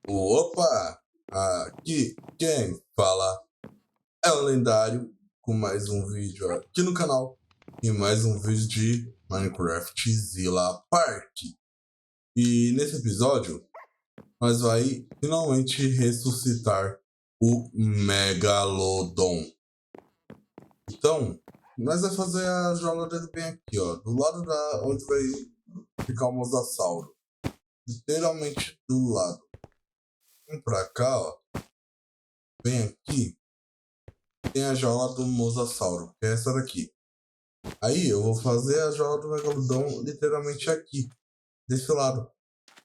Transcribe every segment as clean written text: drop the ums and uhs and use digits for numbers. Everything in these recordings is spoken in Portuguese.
Opa! Aqui quem fala é o Lendário com mais um vídeo aqui no canal e mais um vídeo de Minecraft Zilla Park. E nesse episódio nós vai finalmente ressuscitar o Megalodon. Então, nós vamos fazer a jaula dele bem aqui, ó, do lado da onde vai ficar o Mosasauro. Literalmente do lado. Vem pra cá, ó. Bem aqui. Tem a jaula do Mosasauro, que é essa daqui. Aí eu vou fazer a jaula do Megalodon literalmente aqui, desse lado.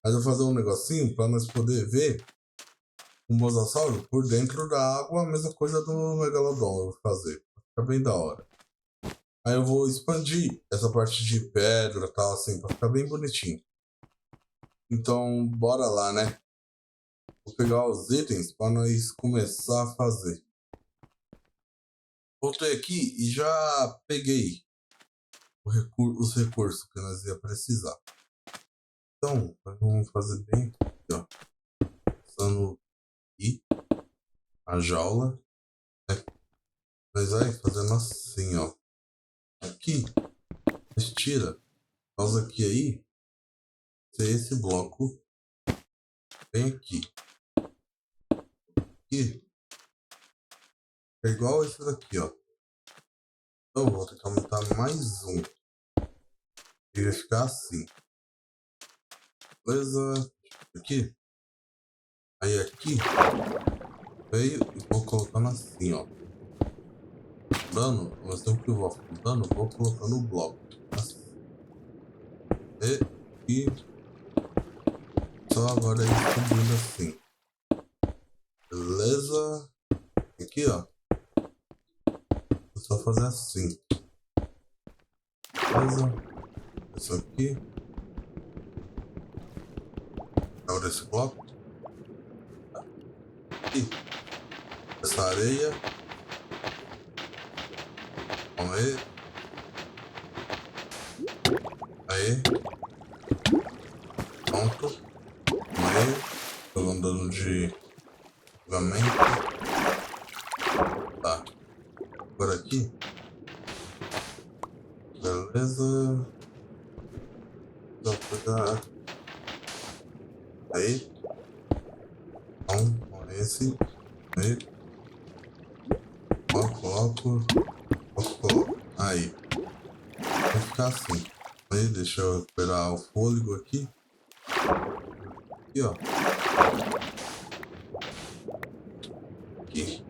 Mas eu vou fazer um negocinho para nós poder ver o Mosasauro por dentro da água, a mesma coisa do Megalodon eu vou fazer. Fica bem da hora. Aí eu vou expandir essa parte de pedra e tal, assim, para ficar bem bonitinho. Então, bora lá, né? Vou pegar os itens para nós começar a fazer. Voltei aqui e já peguei os recursos que nós ia precisar. Então, vamos fazer bem aqui, ó. Usando aqui a jaula. Nós vai fazendo assim, ó. Aqui, nós tira. Causa aqui aí, ser esse bloco bem aqui. Aqui. É igual esse daqui, ó. Então, vou ter que aumentar mais um. E vai ficar assim. Beleza? Aqui. Aí aqui. Veio e vou colocando assim, ó. Dano, mas tempo que eu vou afundando, vou colocando o bloco. Assim. E só agora aí subindo assim. Beleza? Aqui, ó. Vou só fazer assim. Beleza? Isso aqui. Agora esse bloco. Aqui. Essa areia. Vamos aí. Aí. Pronto. Vamos aí. Tô andando de julgamento. Tá. Agora aqui. Beleza. Vou pegar. Aí. Então, com esse. Aí. Coloco. Aí. Vai ficar assim. Aí, deixa eu recuperar o fôlego aqui. Aqui, ó. Aqui.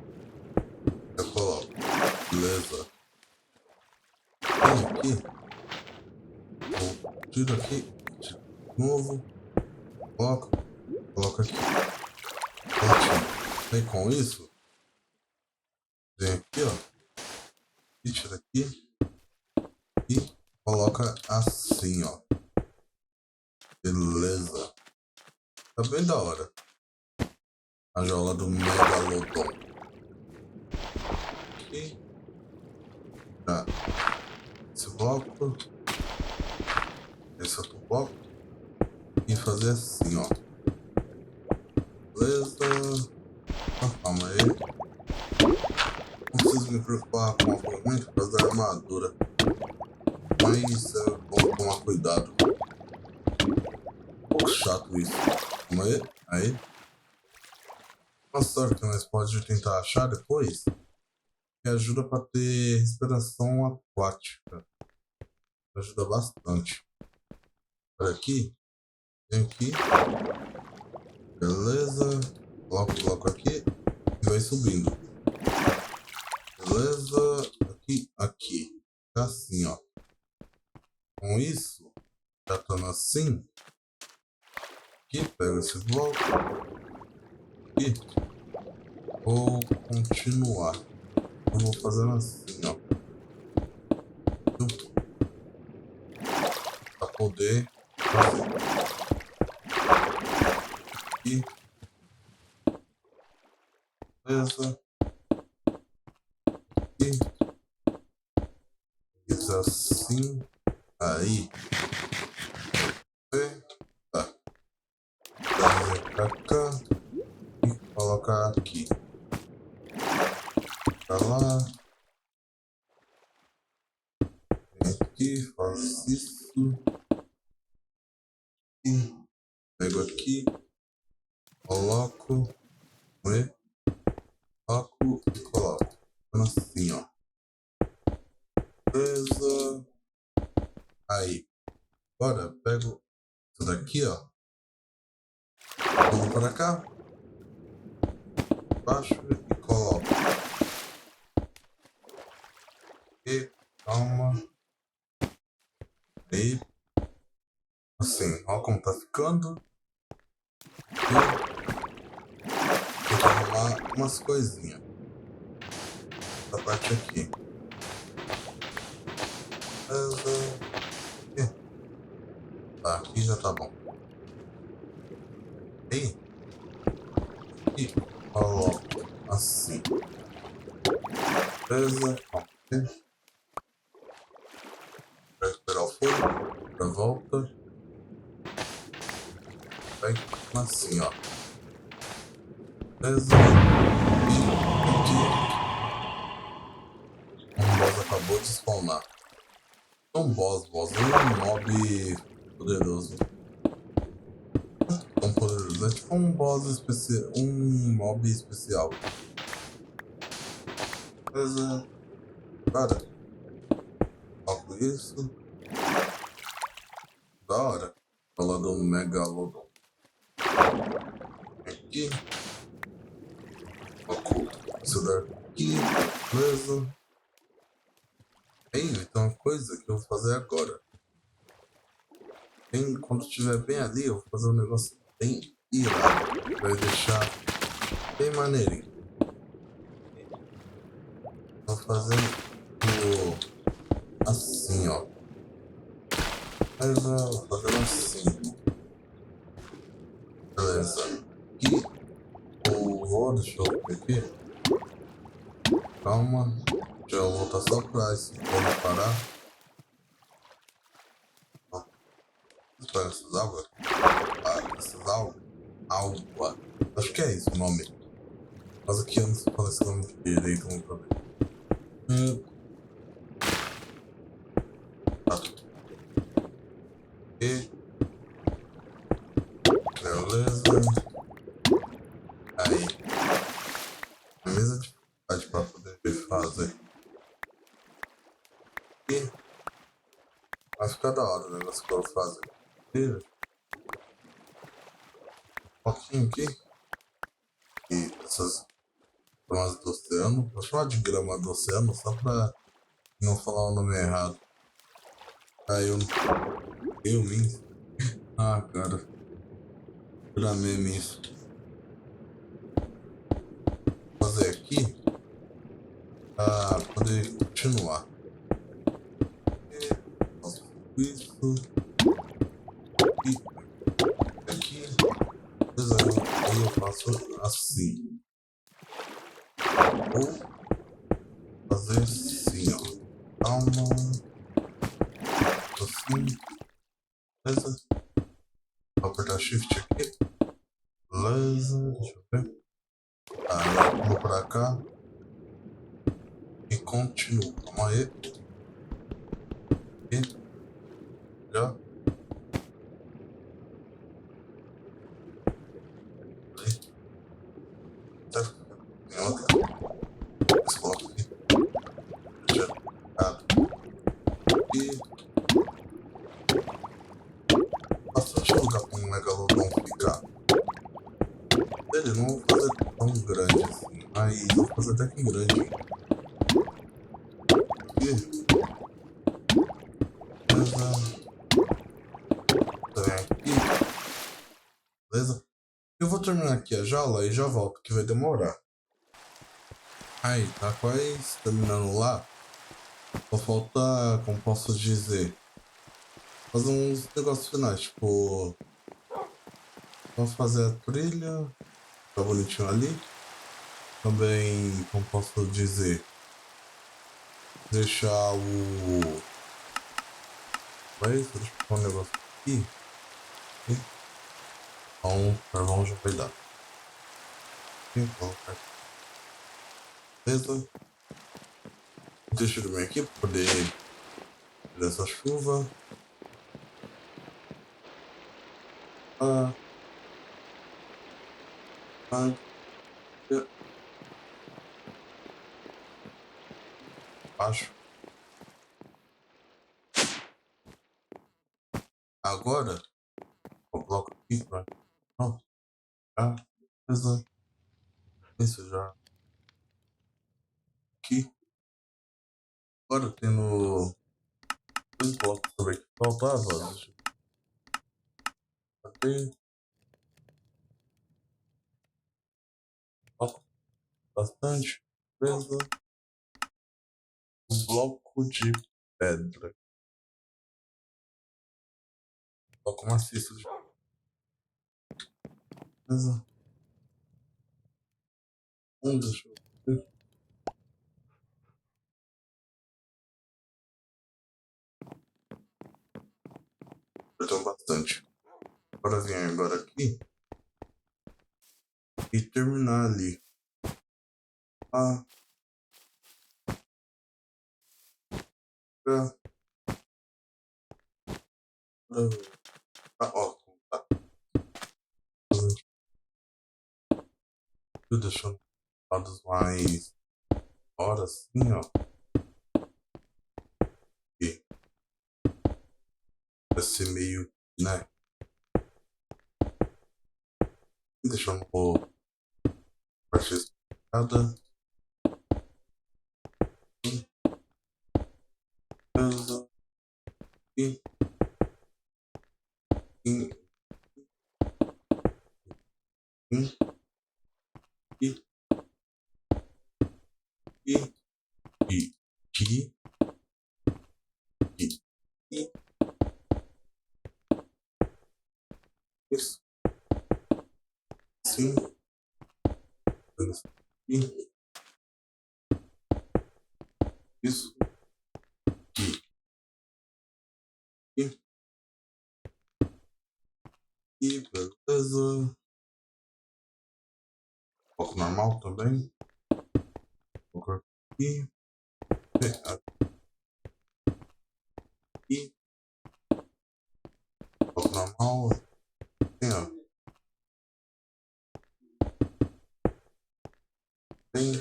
Eu coloco. Beleza. Vem aqui. Eu tiro aqui. Tiro de novo. Coloco aqui. Ótimo. Vem com isso. Vem aqui, ó. E tira aqui. E coloca assim, ó. Beleza. Tá bem da hora. A jaula do Megalodon. Aqui. Tá. Esse bloco. Esse outro bloco. E fazer assim, ó. Beleza. Calma aí. Não preciso me preocupar com o movimento por causa da armadura. Mas é bom tomar cuidado. Um pouco chato isso. Calma aí. Aí. Uma sorte que nós podemos tentar achar depois. Que ajuda para ter respiração aquática. Ajuda bastante. Olha aqui. Vem aqui. Beleza. Coloco aqui. E vai subindo. Beleza. Aqui. Assim, ó. Com isso. Já estando assim. Aqui. Pego esse bloco. Aqui. Vou continuar. Eu vou fazendo assim, ó. Pra poder fazer. Aqui. Beleza. Aqui. Isso assim. Aí. Tá. Trazer pra cá. colocar aqui. Pra lá. Vem aqui, faço isso. E pego aqui. Coloco. Coloco e coloco. Assim, ó. Beleza. Aí. Agora pego isso daqui, ó. Vamos para cá. Baixo e coloco. E calma. Aí. Assim, ó como tá ficando. E tem que arrumar umas coisinhas. Essa parte aqui. Beleza. Tá, aqui já tá bom. Aí. E coloco assim. Beleza. Ok. Pra esperar o fogo. Pra volta. Vai assim, ó. Beleza. E aqui. Um boss acabou de spawnar. Um boss, um mob poderoso. Tão poderoso. É tipo um boss especial. Um mob especial. Beleza. Cara. Coloco isso. Da hora. Falar do Megalodon. Aqui. Coloco isso daqui. Beleza. Aí, tem uma coisa que eu vou fazer agora. Quando estiver bem ali, eu vou fazer um negócio bem irado. Vai deixar bem maneirinho. Vou fazer assim, ó. Mas vou fazer assim. Beleza. E deixa eu ver aqui. Calma. Deixa eu voltar só pra esse plano parar. Ó. Espera essas águas. Ah, essas águas. Água. Acho que é isso o nome. Mas aqui eu não sei falar esse nome direito, vamos pra ver. Tá. E. Beleza. Aí. Beleza dificuldade pra poder fazer. E. Vai ficar da hora o negócio que eu vou fazer. E. Um pouquinho aqui. E essas gramas do oceano. Vou chamar de grama do oceano só pra não falar o nome errado. Aí eu mesmo. Ah, cara. Pra meme isso. Vou fazer aqui. Pra poder continuar. E faço isso. E aqui. Aí eu faço assim. Ou fazer assim, ó. Calma. Assim. Beleza. Vou apertar shift aqui. Beleza. Deixa eu ver. Aí eu vou pra cá. E continuo. Calma aí. E já. Aí. Tá. Tem outra. Esse bloco aqui. Já. E bastante lugar para um megalodon ficar. Ele não vou fazer tão grande assim, mas vou fazer até que grande. E beleza. Também aqui. Beleza? Eu vou terminar aqui a jaula e já volto, que vai demorar. Aí, tá quase terminando lá. Só falta, como posso dizer, fazer uns negócios finais, tipo, vamos fazer a trilha, tá bonitinho ali. Também, como posso dizer, deixar o... Deixa eu pôr um negócio aqui. Então, carvão já vai dar. E colocar. Beleza. Deixa eu ver aqui para poder tirar essa chuva. Ah, ah, acho. Agora, eu coloco aqui para. Pronto. Ah, beleza. Isso já. Aqui. Agora tendo. Eu coloco sobre que faltava. Deixa eu ver. Coloco bastante. Beleza. Um bloco de pedra. Bloco maciço de. Beleza. Deixa eu ver. Eu tenho bastante. Agora vem agora aqui. E terminar ali. Ah, pra, ó, tá. Eu deixando lados mais horas assim, ó. E vai ser meio, né? Deixando parte espada. E, e, e, e, e, e, e, e, isso, sim, e, isso, e, beleza. Foco normal também. Foco aqui, aqui, foco normal, assim, ó. Tem,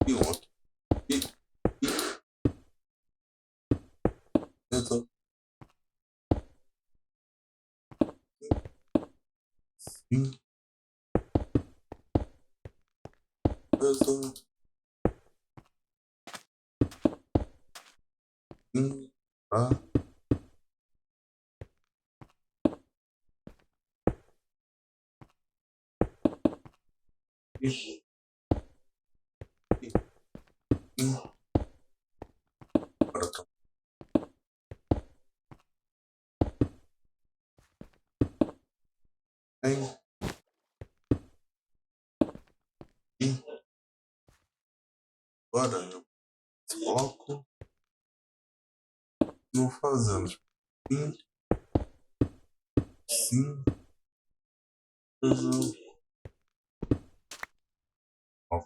e um aqui, beleza. Sim, beleza. Sim, tá. E, e, agora tá. Tem, e, agora eu coloco, vou fazendo. Sim, sim, beleza. Ó,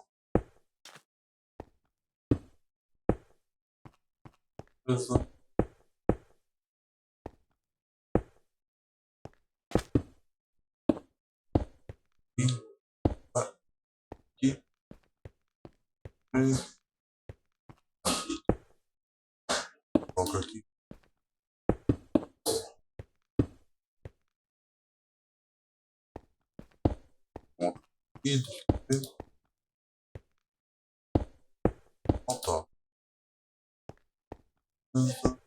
beleza. E, aqui, e, coloco aqui. Ó, e, falta. Beleza.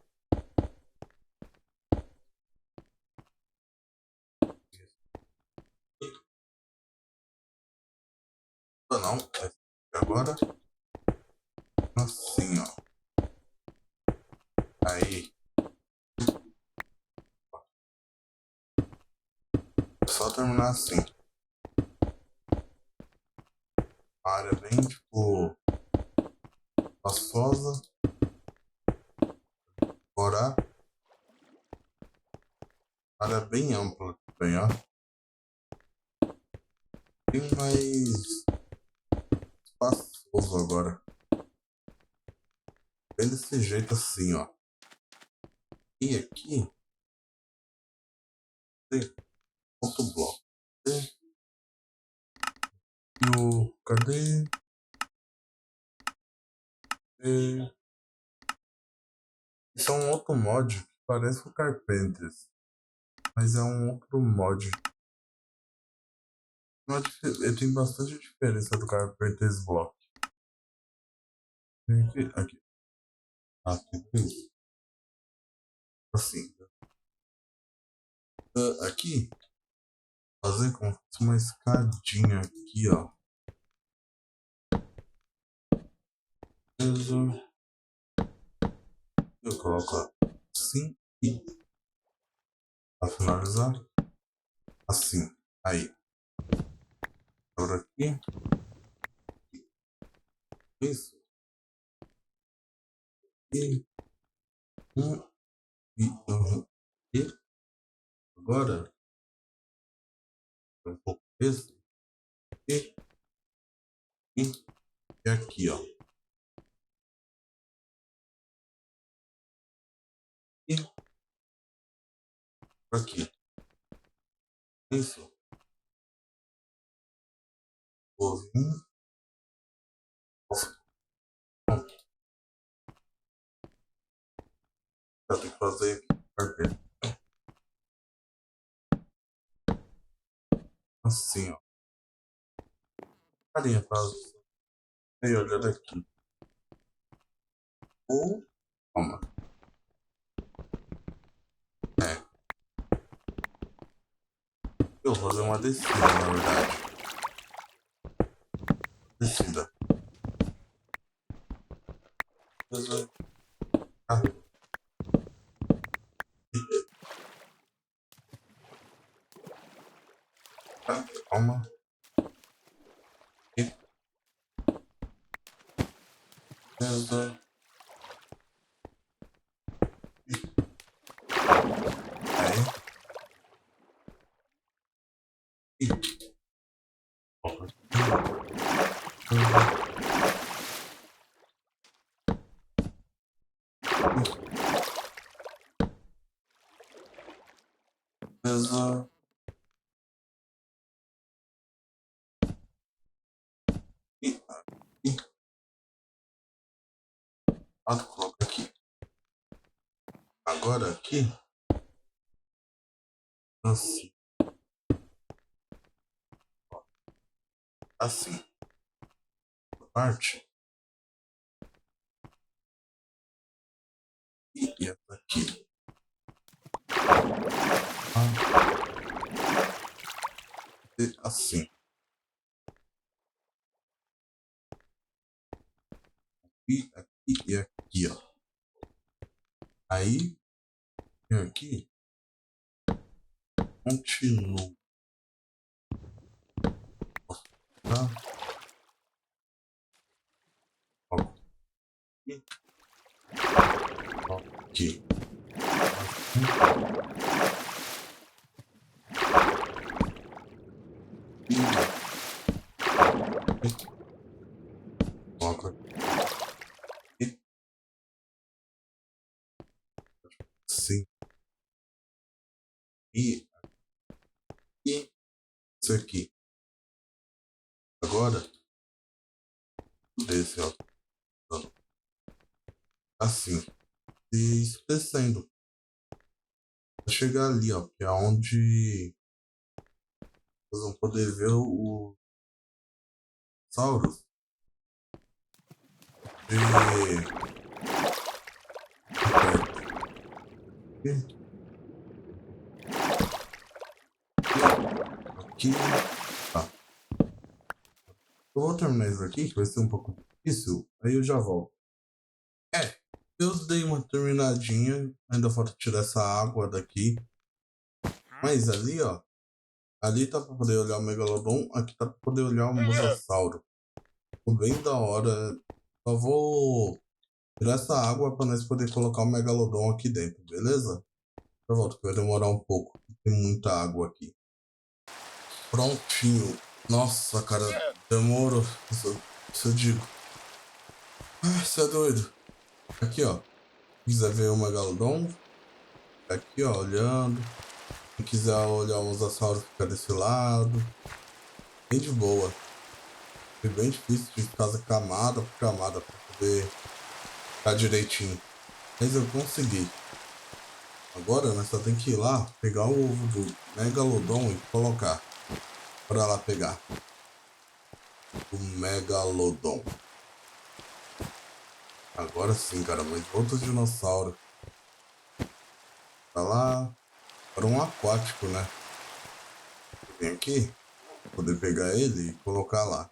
Não, agora, assim, ó. Aí, é só terminar assim. A área bem, tipo, espaçosa. Agora, a área bem ampla também, ó. bem mais espaçoso agora. Bem desse jeito assim, ó. E aqui tem outro bloco. E o... Cadê? Isso é um outro mod que parece o Carpenters. Mas é um outro mod. Ele tem bastante diferença do Carpenters Block. Aqui. Aqui. Assim. Aqui. Fazer como se fosse uma escadinha aqui, ó. Eu coloco assim e para finalizar. Assim. Aí. Agora aqui. Isso. E e agora um pouco esse e aqui, ó. E aqui. Isso. Vou vir. Eu tenho que fazer aqui. Assim, ó. Carinha, faz. E olha daqui. Ou. Calma. Eu vou fazer uma descida, na verdade. Descida. Ah. Calma. Beleza. Aí. Beleza. Coloca aqui. Agora aqui. Assim. Assim. Parte. E essa aqui. E assim. E aqui e aqui, ó. Aí. E aqui. Continuo. Tá? Aqui. Aqui. Coloca aqui. Sim. E isso aqui. Agora. Desse, ó. Assim. E isso descendo. Vai chegar ali, ó. Que é onde vocês vão poder ver o Saurus. Aqui. Tá. Eu vou terminar isso aqui, que vai ser um pouco difícil. Aí eu já volto. Eu dei uma terminadinha. Ainda falta tirar essa água daqui. Mas ali, ó. Ali tá pra poder olhar o Megalodon. Aqui tá pra poder olhar o Mosasauro. Ficou bem da hora. Só vou tirar essa água pra nós poder colocar o Megalodon aqui dentro, beleza? Eu volto que vai demorar um pouco. Tem muita água aqui. Prontinho. Nossa, cara, demorou. Isso eu digo. Ai, você é doido. Aqui, ó. Quiser ver o Megalodon, aqui, ó, olhando. Se quiser olhar o Mosasauro, fica desse lado. Bem de boa. Foi bem difícil de fazer camada por camada pra poder ficar direitinho. Mas eu consegui. Agora nós só tem que ir lá, pegar o ovo do Megalodon e colocar. Bora lá pegar. O Megalodon. Agora sim, cara, mas outro dinossauro. Tá lá. Para um aquático, né? Vem aqui. Poder pegar ele e colocar lá.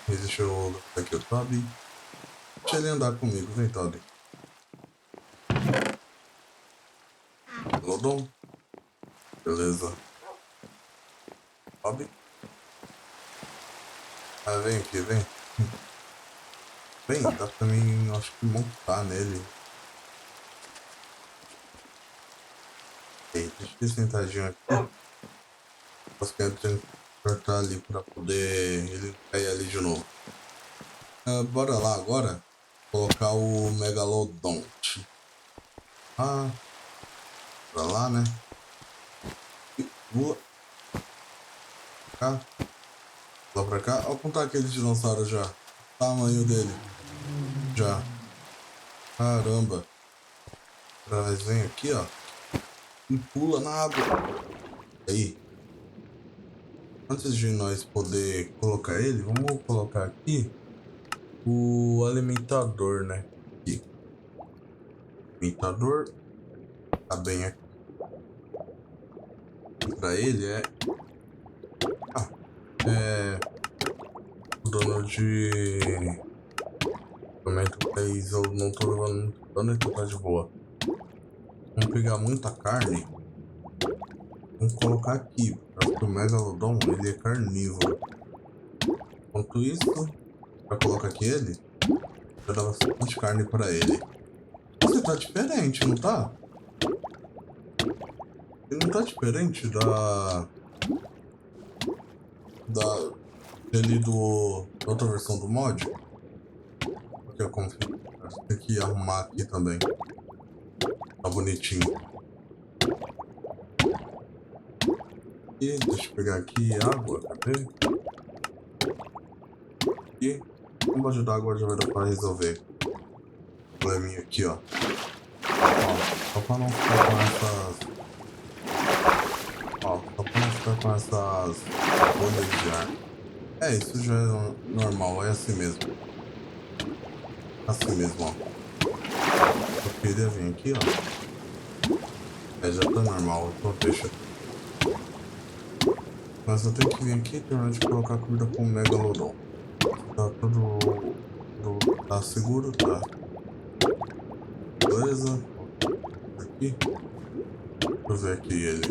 E deixa eu botar aqui o Toby. Deixa ele andar comigo, vem, Toby. Lodon. Beleza. Toby. Ah, vem aqui, vem. Vem, dá pra mim, acho que montar nele. Ei, deixa ele sentadinho aqui. Posso cortar ali pra poder ele cair ali de novo. Bora lá agora. Colocar o Megalodonte. Ah, pra lá, né? Pula. Cá. Lá pra cá. Olha como tá aquele dinossauro já. O tamanho dele. Já. Caramba. Mas vem aqui, ó. E pula na água. Aí. Antes de nós poder colocar ele, vamos colocar aqui o alimentador, né? Aqui. Alimentador. Tá bem aqui. Pra ele é... O dono de... Mas eu não tô levando dano, então tá de boa. Vamos pegar muita carne. Vamos colocar aqui. Porque o Megalodon, ele é carnívoro. Enquanto isso, pra colocar aqui ele, eu dar bastante carne pra ele. Você tá diferente, não tá? Ele não tá diferente da dele da outra versão do mod? Aqui eu confio. Tem que arrumar aqui também. Tá bonitinho. E deixa eu pegar aqui água, cadê? E um balde d'água já vai dar pra resolver. Probleminha aqui, ó. Só pra não ficar com essas... Ó, só pra não ficar com essas bolhas de ar. É, isso já é normal, é assim mesmo. Assim mesmo, ó. Eu queria vir aqui, ó. É, já tá normal, então deixa. Mas eu tenho que vir aqui e terminar de colocar a comida com o Megalodon. Tá tudo... Tá seguro? Tá. Beleza. Aqui. Deixa eu ver aqui ele.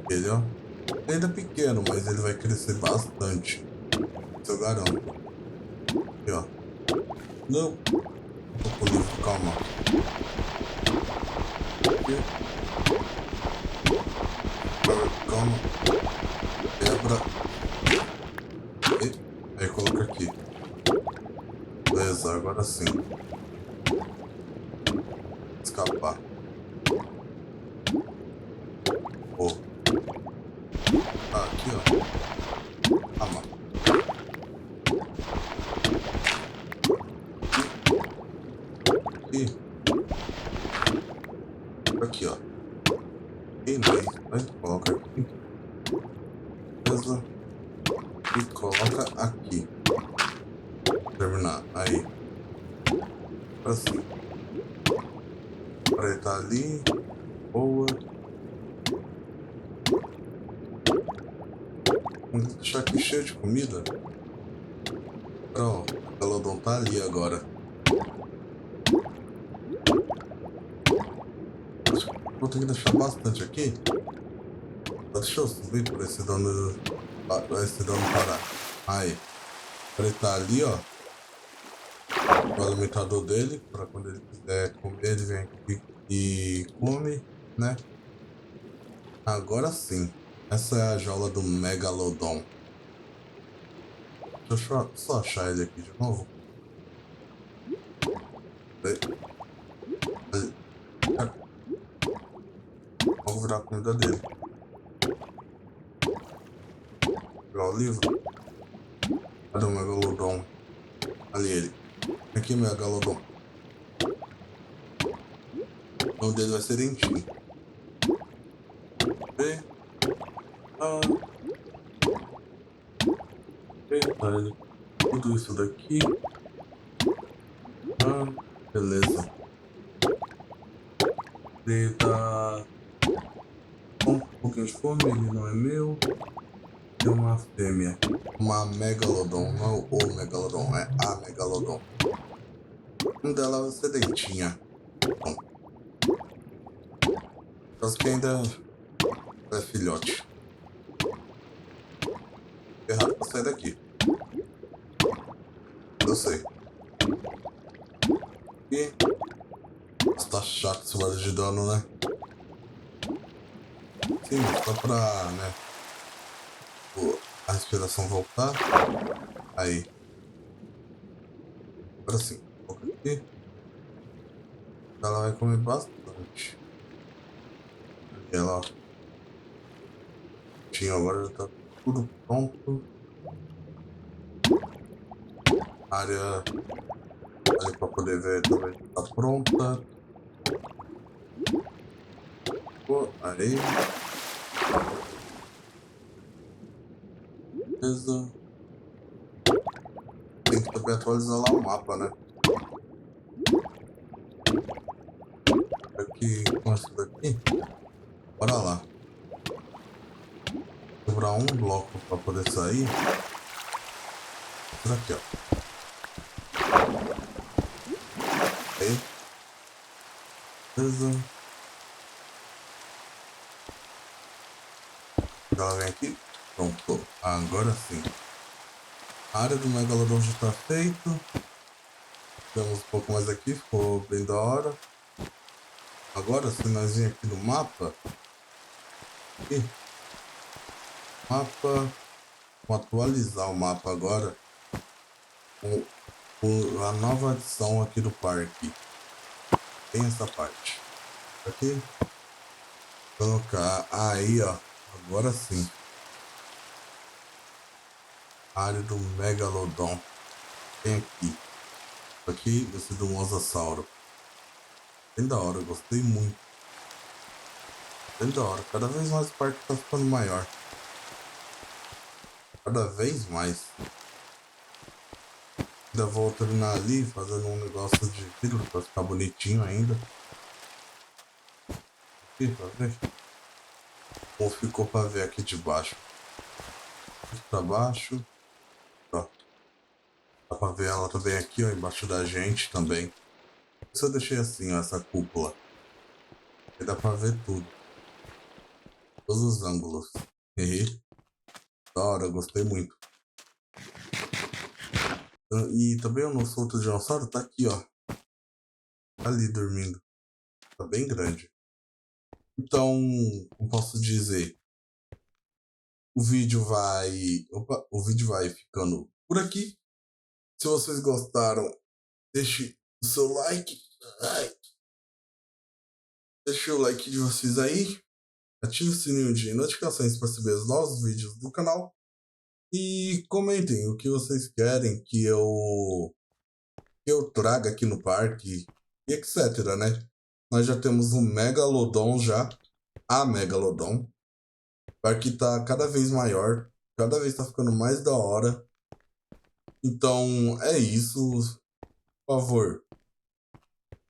Ele, ó. Ele ainda é pequeno, mas ele vai crescer bastante. Isso eu garanto. Aqui, ó. Não. Tô com o livro, calma. Aqui. Calma. Quebra. E aí coloca aqui. Beleza, agora sim. Escapar. Oh. Aqui, ó. Ah, mano. Aqui. Aqui, ó. E nós coloca aqui. Beleza. E coloca aqui. Terminar. Aí. Assim. Pra ele tá ali. Boa. Vamos deixar aqui cheio de comida. Ó, o Megalodon tá ali agora. Vou ter que deixar bastante aqui. Deixa eu subir por esse dano. Pra esse dano parar. Aí. Ele tá ali, ó. O alimentador dele. Pra quando ele quiser comer, ele vem aqui e come, né? Agora sim. Essa é a jaula do Megalodon. Deixa eu só achar ele aqui de novo. Vamos virar a comida dele. Pegar o livro. Cadê o Megalodon? Ali ele. Aqui, Megalodon. O nome dele vai ser Dentinho. Vê. Eita, ele. Tudo isso daqui. Beleza. Ele tá com um pouquinho de fome, ele não é meu. É uma fêmea. Uma Megalodon, não o Megalodon, é a Megalodon. Um dela vai ser Dentinha. Bom. Acho que ainda é filhote. Errado pra sair daqui. Eu sei. E... Tá chato esse lado de dano, né? Sim, só pra, né? A respiração voltar. Aí. Agora sim. Coloca aqui. Ela vai comer bastante. E ela... Tinha, agora já tá tudo pronto. A área ali pra poder ver também tá pronta. Aí. Beleza. Tem que também atualizar lá o mapa, né? Aqui com isso daqui. Bora lá. Sobrar um bloco pra poder sair. Por aqui, ó. Aí. Beleza. Ela vem aqui. Pronto. Agora sim. A área do Megalodon já está feito. Temos um pouco mais aqui. Ficou bem da hora. Agora, se nós vir aqui no mapa. Aqui. Mapa. Vou atualizar o mapa agora. Com a nova adição aqui do parque. Tem essa parte. Aqui. Colocar. Aí, ó. Agora sim. Área do Megalodon. Tem aqui. Aqui, esse do Mosasauro. Bem da hora, gostei muito. Bem da hora. Cada vez mais o parque tá ficando maior. Cada vez mais. Ainda vou terminar ali, fazendo um negócio de vidro pra ficar bonitinho ainda. Aqui, pra ver. Ou ficou pra ver aqui de baixo. Aqui pra baixo. Ó. Dá pra ver ela também aqui, ó, embaixo da gente também. Isso eu deixei assim, ó, essa cúpula. Aí dá pra ver tudo. Todos os ângulos. E da hora, gostei muito. E também o nosso outro dinossauro tá aqui, ó. Tá ali dormindo. Tá bem grande. Então, como posso dizer? O vídeo vai... Opa, o vídeo vai ficando por aqui. Se vocês gostaram, deixe o seu like. Deixe o like de vocês aí. Ative o sininho de notificações para receber os novos vídeos do canal. E comentem o que vocês querem que eu traga aqui no parque, e etc, né? Nós já temos um Megalodon já, a Megalodon. O parque tá cada vez maior, cada vez tá ficando mais da hora. Então é isso. Por favor,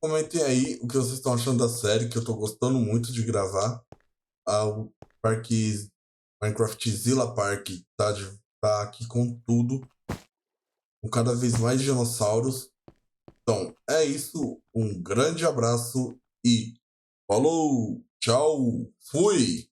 comentem aí o que vocês estão achando da série, que eu tô gostando muito de gravar. O parque Minecraftzilla Park tá aqui com tudo, com cada vez mais dinossauros. Então é isso, um grande abraço e falou, tchau, fui!